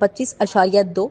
25.2,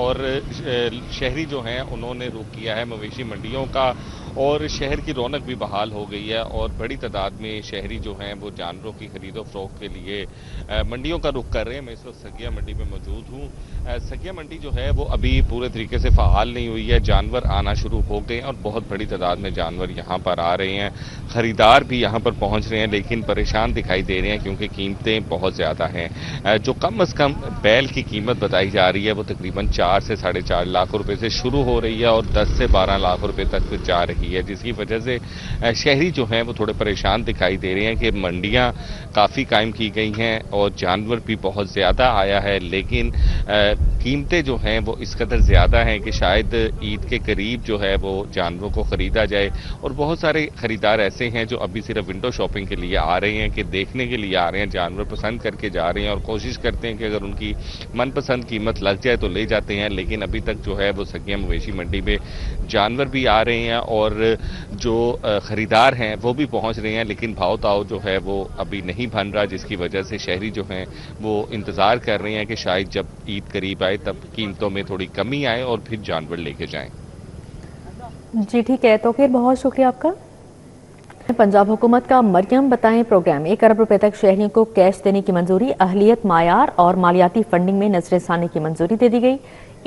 اور شہری جو ہیں انہوں نے رخ کیا ہے مویشی منڈیوں کا اور شہر کی رونق بھی بحال ہو گئی ہے اور بڑی تعداد میں شہری جو ہیں وہ جانوروں کی خرید و فروخت کے لیے منڈیوں کا رخ کر رہے ہیں. میں اس وقت سگیا منڈی میں موجود ہوں. سگیا منڈی جو ہے وہ ابھی پورے طریقے سے فعال نہیں ہوئی ہے. جانور آنا شروع ہو گئے ہیں اور بہت بڑی تعداد میں جانور یہاں پر آ رہے ہیں. خریدار بھی یہاں پر پہنچ رہے ہیں لیکن پریشان دکھائی دے رہے ہیں کیونکہ قیمتیں بہت زیادہ ہیں. جو کم از کم بیل کی قیمت بتائی جا رہی ہے وہ تقریباً 4 سے 4.5 لاکھ روپے سے شروع ہو رہی ہے اور 10 سے 12 لاکھ روپے تک پھر جا رہی ہے, جس کی وجہ سے شہری جو ہیں وہ تھوڑے پریشان دکھائی دے رہے ہیں کہ منڈیاں کافی قائم کی گئی ہیں اور جانور بھی بہت زیادہ آیا ہے لیکن قیمتیں جو ہیں وہ اس قدر زیادہ ہیں کہ شاید عید کے قریب جو ہے وہ جانوروں کو خریدا جائے. اور بہت سارے خریدار ایسے ہیں جو ابھی صرف ونڈو شاپنگ کے لیے آ رہے ہیں کہ دیکھنے کے لیے آ رہے ہیں, جانور پسند کر کے جا رہے ہیں اور کوشش کرتے ہیں کہ اگر ان کی من پسند قیمت لگ جائے تو لے جاتے ہیں. لیکن ابھی تک جو ہے وہ سگیا مویشی منڈی میں جانور بھی آ رہے ہیں اور جو خریدار ہیں وہ بھی پہنچ رہے ہیں لیکن بھاؤ تاؤ جو ہے وہ ابھی نہیں بن رہا, جس کی وجہ سے شہری جو ہیں وہ انتظار کر رہے ہیں کہ شاید جب عید قریب آئے تب قیمتوں میں تھوڑی کمی آئے اور پھر جانور لے کے جائیں. جی ٹھیک ہے, تو پھر بہت شکریہ آپ کا. پنجاب حکومت کا مریم بتائیں پروگرام 1 ارب روپے تک شہریوں کو کیش دینے کی منظوری. اہلیت معیار اور مالیاتی فنڈنگ میں نظر ثانی کی منظوری دے دی گئی.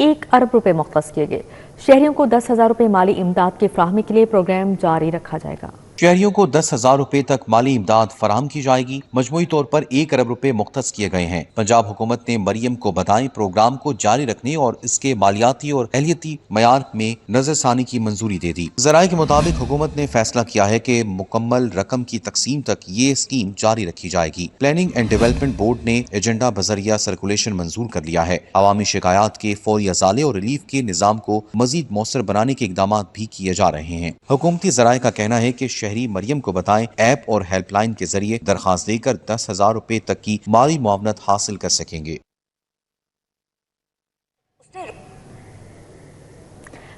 1 ارب روپے مختص کیے گئے. شہریوں کو 10,000 روپے مالی امداد کی فراہمی کے لیے پروگرام جاری رکھا جائے گا. شہریوں کو 10,000 روپے تک مالی امداد فراہم کی جائے گی. مجموعی طور پر 1 ارب روپے مختص کیے گئے ہیں. پنجاب حکومت نے مریم کو بتائیں پروگرام کو جاری رکھنے اور اس کے مالیاتی اور اہلیتی معیار میں نظر ثانی کی منظوری دے دی. ذرائع کے مطابق حکومت نے فیصلہ کیا ہے کہ مکمل رقم کی تقسیم تک یہ اسکیم جاری رکھی جائے گی. پلاننگ اینڈ ڈیولپمنٹ بورڈ نے ایجنڈا بذریعہ سرکولیشن منظور کر لیا ہے. عوامی شکایات کے فوری ازالے اور ریلیف کے نظام کو مزید مؤثر بنانے کے اقدامات بھی کیے جا رہے ہیں. حکومتی ذرائع کا کہنا ہے کہ شہری مریم کو بتائیں ایپ اور ہیلپ لائن کے ذریعے درخواست دے کر 10,000 روپے تک کی مالی معاونت حاصل کر سکیں گے.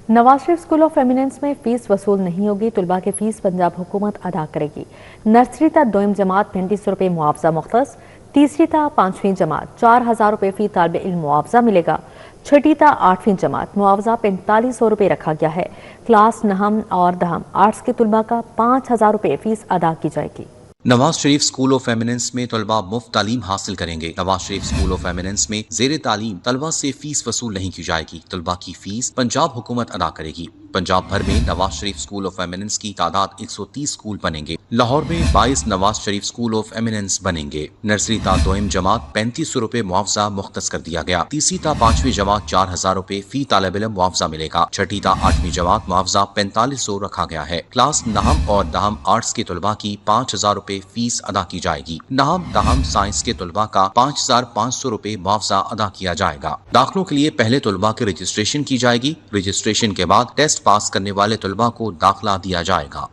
Nawaz Sharif school of eminence میں فیس وصول نہیں ہوگی. طلباء کی فیس پنجاب حکومت ادا کرے گی. نرسری تا 2م جماعت 3500 روپے معاوضہ مختص. تیسری تا 5ویں جماعت 4,000 روپے فی طالب علم معاوضہ ملے گا. چھٹی تا 8ویں جماعت معاوضہ 4500 روپے رکھا گیا ہے. کلاس 9 اور 10 آرٹس کے طلباء کا 5,000 روپے فیس ادا کی جائے گی. Nawaz Sharif school of eminence میں طلباء مفت تعلیم حاصل کریں گے. Nawaz Sharif school of eminence میں زیر تعلیم طلباء سے فیس وصول نہیں کی جائے گی. طلباء کی فیس پنجاب حکومت ادا کرے گی. پنجاب بھر میں Nawaz Sharif school of eminence کی تعداد 130 اسکول بنیں گے. لاہور میں 22 Nawaz Sharif school of eminence بنیں گے. نرسری تا 2م جماعت 3500 روپے معاوضہ مختص کر دیا گیا. تیسری تا 5ویں جماعت 4,000 روپے فی طالب علم معاوضہ ملے گا. چھٹی تا 8ویں جماعت معاوضہ 4500 رکھا گیا ہے. کلاس 9 اور 10 آرٹس کے طلباء کی 5,000 روپے فیس ادا کی جائے گی. 9 10 سائنس کے طلباء کا 5,500 روپے معاوضہ ادا کیا جائے گا. داخلوں کے لیے پہلے طلباء کی رجسٹریشن کی جائے گی. رجسٹریشن کے بعد ٹیسٹ پاس کرنے والے طلباء کو داخلہ دیا جائے گا.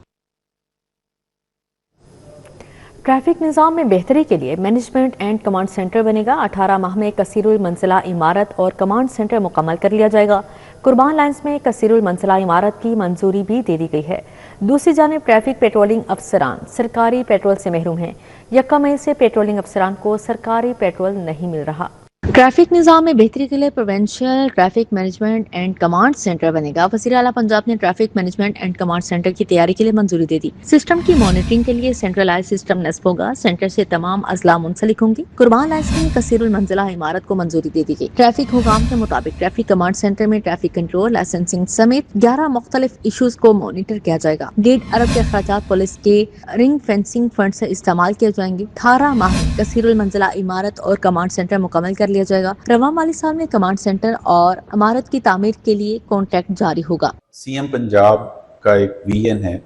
ٹریفک نظام میں بہتری کے لیے مینجمنٹ اینڈ کمانڈ سینٹر بنے گا. 18 ماہ میں کثیر المنزلہ عمارت اور کمانڈ سینٹر مکمل کر لیا جائے گا. قربان لائنز میں کثیر المنزلہ عمارت کی منظوری بھی دے دی گئی ہے. دوسری جانب ٹریفک پیٹرولنگ افسران سرکاری پیٹرول سے محروم ہیں. 1 مئی سے پیٹرولنگ افسران کو سرکاری پیٹرول نہیں مل رہا. ٹریفک نظام میں بہتری کے لیے provincial traffic management and command centre بنے گا. وزیر اعلیٰ پنجاب نے traffic management and command centre کی تیاری کے لیے منظوری دے دی. سسٹم کی مانیٹرنگ کے لیے سینٹرلائز سسٹم نصب ہوگا. سینٹر سے تمام اضلاع منسلک ہوں گی. قربان لائنز میں کثیر المنزلہ عمارت کو منظوری دے دی گئی. ٹریفک حکام کے مطابق ٹریفک کمانڈ سینٹر میں ٹریفک کنٹرول لائسنسنگ سمیت 11 مختلف ایشوز کو مانیٹر کیا جائے گا. 1.5 ارب کے اخراجات پولیس کے رنگ فینسنگ فنڈ سے استعمال کیے جائیں گے. 18 ماہ میں کثیر المنزلہ عمارت اور کمانڈ سینٹر مکمل کر لیا جائے گا. رواں مالی سال میں کمانڈ سینٹر اور عمارت کی تعمیر کے لیے کانٹریکٹ جاری ہوگا. سی ایم پنجاب کا ایک ویژن ہے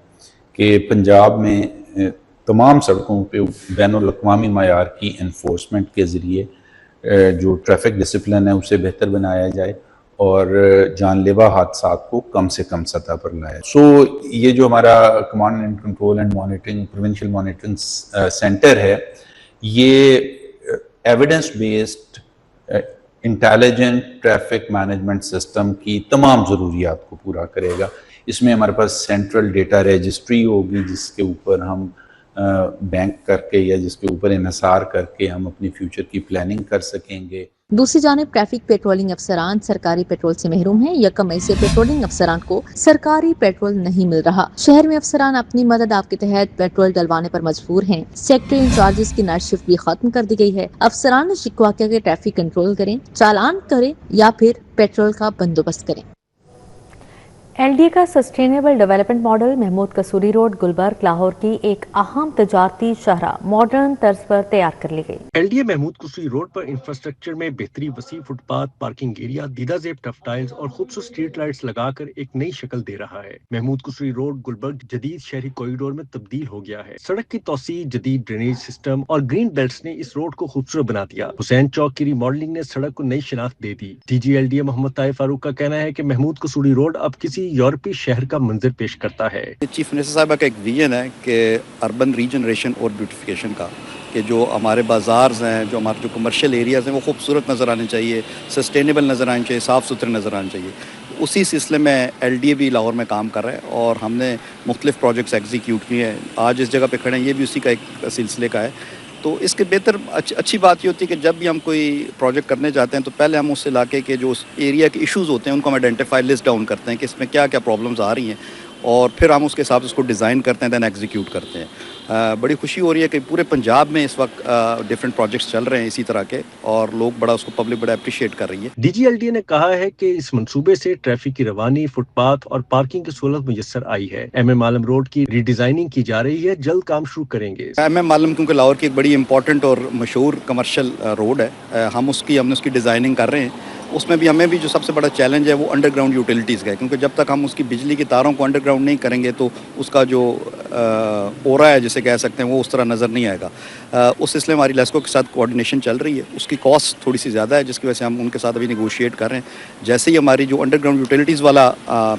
کہ پنجاب میں تمام سڑکوں پہ بین الاقوامی معیار کی انفورسمنٹ کے ذریعے جو ٹریفک ڈسپلن ہے اسے بہتر بنایا جائے اور جان لیوا حادثات کو کم سے کم سطح پر لایا. یہ جو ہمارا command and control and monitoring provincial monitoring centre ہے یہ evidence based intelligent traffic management system کی تمام ضروریات کو پورا کرے گا. اس میں ہمارے پاس سینٹرل ڈیٹا رجسٹری ہوگی جس کے اوپر ہم بینک کر کے یا جس کے اوپر انحصار کر کے ہم اپنی فیوچر کی پلاننگ کر سکیں گے. دوسری جانب ٹریفک پیٹرولنگ افسران سرکاری پیٹرول سے محروم ہیں۔ 1 مئی سے پیٹرولنگ افسران کو سرکاری پیٹرول نہیں مل رہا۔ شہر میں افسران اپنی مدد آپ کے تحت پیٹرول ڈلوانے پر مجبور ہیں۔ سیکٹری انچارجز کی نائٹ شفٹ بھی ختم کر دی گئی ہے۔ افسران نے شکوہ کیا کہ ٹریفک کنٹرول کریں، چالان کریں یا پھر پیٹرول کا بندوبست کریں۔ ایل ڈی اے کا sustainable development model Mahmood Kasuri road Gulberg Lahore کی ایک اہم تجارتی شاہراہ ماڈرن طرز پر تیار کر لی گئی۔ L D A Mahmood Kasuri road پر انفراسٹرکچر میں بہتری، وسیع فٹ پاتھ، پارکنگ ایریا، دیدہ زیب ٹفٹائلز اور خوبصورت اسٹریٹ لائٹس لگا کر ایک نئی شکل دے رہا ہے۔ محمود قصوری روڈ گلبرگ جدید شہری کوریڈور میں تبدیل ہو گیا ہے۔ سڑک کی توسیع، جدید ڈرینیج سسٹم اور گرین بیلٹس نے اس روڈ کو خوبصورت بنا دیا۔ حسین چوک کی ری ماڈلنگ نے سڑک کو نئی شناخت دے دی۔ D G L D A Muhammad Tahir Farooq کا کہنا ہے کہ محمود قصوری روڈ اب کسی یورپی شہر کا منظر پیش کرتا ہے۔ چیف منسٹر صاحبہ کا ایک ویژن ہے کہ اربن ریجنریشن اور بیوٹیفیکیشن کا، کہ جو ہمارے بازارز ہیں، جو ہمارے جو کمرشل ایریاز ہیں وہ خوبصورت نظر آنے چاہیے، سسٹینیبل نظر آنے چاہیے، صاف ستھرے نظر آنے چاہیے۔ اسی سلسلے میں ایل ڈی اے بھی لاہور میں کام کر رہا ہے اور ہم نے مختلف پروجیکٹس ایگزیکیوٹ کیے ہیں۔ آج اس جگہ پہ کھڑے ہیں یہ بھی اسی کا ایک سلسلے کا ہے۔ تو اس کے بہتر اچھی بات یہ ہوتی ہے کہ جب بھی ہم کوئی پروجیکٹ کرنے جاتے ہیں تو پہلے ہم اس علاقے کے جو اس ایریا کے ایشوز ہوتے ہیں ان کو ہم آئیڈینٹیفائی لسٹ ڈاؤن کرتے ہیں کہ اس میں کیا کیا پرابلمز آ رہی ہیں، اور پھر ہم اس کے حساب سے اس کو ڈیزائن کرتے ہیں، دین ایگزیکیوٹ کرتے ہیں۔ بڑی خوشی ہو رہی ہے کہ پورے پنجاب میں اس وقت ڈفرینٹ پروجیکٹس چل رہے ہیں اسی طرح کے، اور لوگ بڑا اس کو پبلک بڑا اپریشیٹ کر رہی ہے۔ D G L D A نے کہا ہے کہ اس منصوبے سے ٹریفک کی روانی، فٹ پاتھ اور پارکنگ کی سہولت میسر آئی ہے۔ ایم ایم عالم روڈ کی ری ڈیزائننگ کی جا رہی ہے، جلد کام شروع کریں گے۔ ایم ایم عالم کیونکہ لاہور کی ایک بڑی امپورٹنٹ اور مشہور کمرشل روڈ ہے، ہم نے اس کی ڈیزائننگ کر رہے ہیں۔ اس میں بھی ہمیں بھی جو سب سے بڑا چیلنج ہے وہ انڈر گراؤنڈ یوٹیلیٹیز کا ہے، کیونکہ جب تک ہم اس کی بجلی کی تاروں کو انڈر گراؤنڈ نہیں کریں گے تو اس کا جو اورا ہے جسے کہہ سکتے ہیں وہ اس طرح نظر نہیں آئے گا۔ اس سلسلے میں ہماری لیسکو کے ساتھ کوآرڈینیشن چل رہی ہے، اس کی کاسٹ تھوڑی سی زیادہ ہے جس کی وجہ سے ہم ان کے ساتھ ابھی نیگوشیٹ کر رہے ہیں۔ جیسے ہی ہماری جو انڈر گراؤنڈ یوٹیلیٹیز والا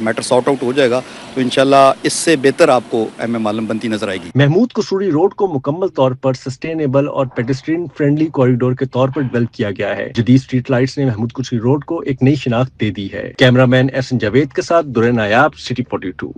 میٹر سارٹ آؤٹ ہو جائے گا تو انشاءاللہ اس سے بہتر آپ کو ایم ایم عالم بنتی نظر آئے گی۔ محمود قصوری روڈ کو مکمل طور پر سسٹینیبل اور پیڈسٹرین فرینڈلی کوریڈور کے طور پر ڈیولپ کیا گیا ہے۔ جدید اسٹریٹ لائٹس نے محمود قصوری روڈ کو ایک نئی شناخت دے دی ہے۔ کیمرہ مین احسن جاوید کے ساتھ درے نایاب، سٹی 42۔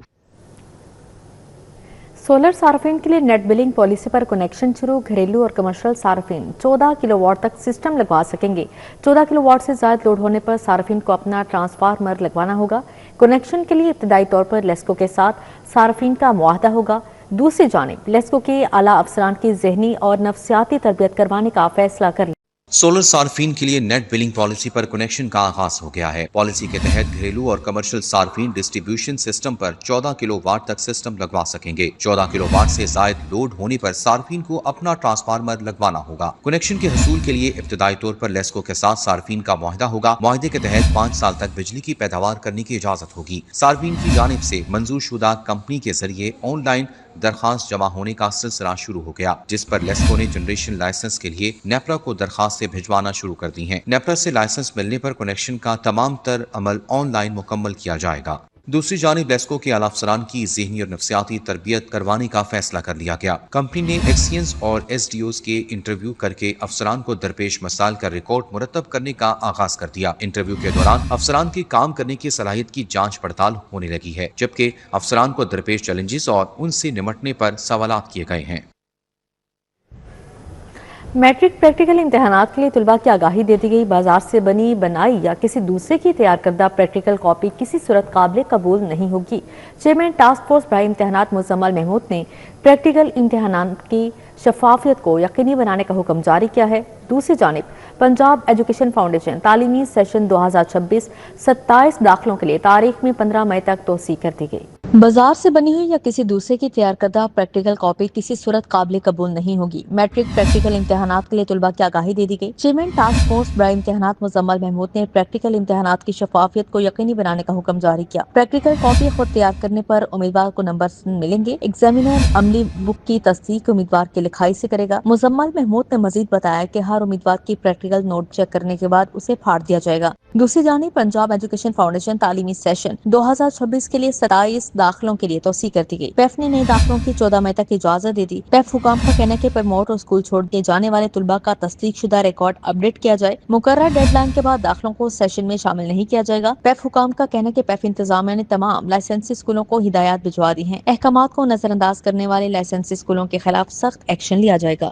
سولر صارفین کے لیے نیٹ بلنگ پالیسی پر کنیکشن شروع۔ گھریلو اور کمرشل صارفین 14 کلو واٹ تک سسٹم لگوا سکیں گے۔ 14 کلو واٹ سے زائد لوڈ ہونے پر صارفین کو اپنا ٹرانسفارمر لگوانا ہوگا۔ کنیکشن کے لیے ابتدائی طور پر لیسکو کے ساتھ صارفین کا معاہدہ ہوگا۔ دوسری جانب لیسکو کے اعلیٰ افسران کی ذہنی اور نفسیاتی تربیت کروانے کا فیصلہ کر لیا۔ سولر صارفین کے لیے نیٹ بلنگ پالیسی پر کنیکشن کا آغاز ہو گیا ہے۔ پالیسی کے تحت گھریلو اور کمرشل صارفین distribution system per 14 kilo what تک سسٹم لگوا سکیں گے۔ 14 کلو واٹ سے زائد لوڈ ہونے پر صارفین کو اپنا ٹرانسفارمر لگوانا ہوگا۔ کنیکشن کے حصول کے لیے ابتدائی طور پر لیسکو کے ساتھ صارفین کا معاہدہ ہوگا۔ معاہدے کے تحت 5 سال تک بجلی کی پیداوار کرنے کی اجازت ہوگی۔ صارفین کی جانب سے منظور شدہ کمپنی کے ذریعے آن لائن درخواست جمع ہونے کا سلسلہ شروع ہو گیا، جس پر لیسکو نے جنریشن لائسنس کے لیے نیپرا کو درخواستیں بھجوانا شروع کر دی ہیں۔ نیپرا سے لائسنس ملنے پر کنیکشن کا تمام تر عمل آن لائن مکمل کیا جائے گا۔ دوسری جانب لیسکو کے اعلیٰ افسران کی ذہنی اور نفسیاتی تربیت کروانے کا فیصلہ کر لیا گیا۔ کمپنی نے ایکسینز اور ایس ڈی اوز کے انٹرویو کر کے افسران کو درپیش مسائل کا ریکارڈ مرتب کرنے کا آغاز کر دیا۔ انٹرویو کے دوران افسران کی کام کرنے کی صلاحیت کی جانچ پڑتال ہونے لگی ہے، جبکہ افسران کو درپیش چیلنجز اور ان سے نمٹنے پر سوالات کیے گئے ہیں۔ میٹرک پریکٹیکل امتحانات کے لیے طلباء کی آگاہی دے دی گئی۔ بازار سے بنی، بنائی یا کسی دوسرے کی تیار کردہ پریکٹیکل کاپی کسی صورت قابل قبول نہیں ہوگی۔ چیئرمین ٹاسک فورس برائے امتحانات مزمل محمود نے پریکٹیکل امتحانات کی شفافیت کو یقینی بنانے کا حکم جاری کیا ہے۔ دوسری جانب پنجاب ایجوکیشن فاؤنڈیشن تعلیمی سیشن 2026-27 داخلوں کے لیے تاریخ میں 15 مئی تک توسیع کر دی گئی۔ بازار سے بنی ہوئی یا کسی دوسرے کی تیار کردہ پریکٹیکل کاپی کسی صورت قابل قبول نہیں ہوگی۔ میٹرک پریکٹیکل امتحانات کے لیے طلباء کی آگاہی دے دی گئی۔ چیئرمین ٹاسک فورس برائے امتحانات مزمل محمود نے پریکٹیکل امتحانات کی شفافیت کو یقینی بنانے کا حکم جاری کیا۔ پریکٹیکل کاپی خود تیار کرنے پر امیدوار کو نمبر ملیں گے۔ ایگزامینر عملی بک کی تصدیق امیدوار کی لکھائی سے کرے گا۔ مزمل محمود نے مزید بتایا کہ ہر امیدوار کی پریکٹیکل نوٹ چیک کرنے کے بعد اسے پھاڑ دیا جائے گا۔ دوسری جانب پنجاب ایجوکیشن فاؤنڈیشن تعلیمی سیشن 2026 کے لیے 27 داخلوں کے لیے توسیع کر دی گئی۔ پیف نے نئے داخلوں کی 14 مئی تک اجازت دے دی۔ پیف حکام کا کہنا ہے کہ پروموٹ اور اسکول چھوڑ دیے جانے والے طلباء کا تصدیق شدہ ریکارڈ اپڈیٹ کیا جائے۔ مقررہ ڈیڈ لائن کے بعد داخلوں کو سیشن میں شامل نہیں کیا جائے گا۔ پیف حکام کا کہنا ہے کہ پیف انتظامیہ نے تمام لائسنسی اسکولوں کو ہدایات بھجوا دی ہیں۔ احکامات کو نظر انداز کرنے والے لائسنسی اسکولوں کے خلاف سخت ایکشن لیا جائے گا۔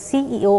CEO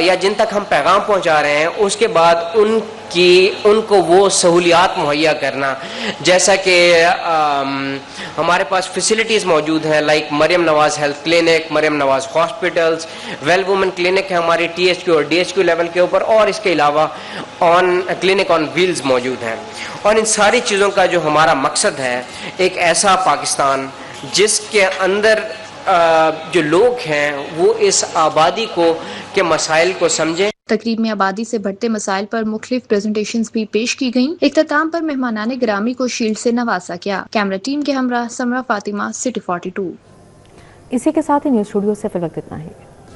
یا جن تک ہم پیغام پہنچا رہے ہیں اس کے بعد ان کو وہ سہولیات مہیا کرنا، جیسا کہ ہمارے پاس فیسلٹیز موجود ہیں like Maryam Nawaz health clinic, Maryam Nawaz hospitals, well women clinic ہے ہماری THQ اور DHQ لیول کے اوپر، اور اس کے علاوہ کلینک آن ویلز موجود ہیں. اور ان ساری چیزوں کا جو ہمارا مقصد ہے ایک ایسا پاکستان جس کے اندر جو لوگ ہیں وہ اس آبادی کے مسائل کو سمجھیں. تقریب میں آبادی سے بڑھتے مسائل پر مختلف پریزنٹیشنز بھی پیش کی گئیں. اختتام پر مہمانان گرامی کو شیلڈ سے نوازا گیا. کیمرہ ٹیم کے ہمراہ سمرہ فاطمہ، سٹی 42. اسی کے ساتھ ہی نیوز اسٹوڈیو سے فی الوقت اتنا ہی.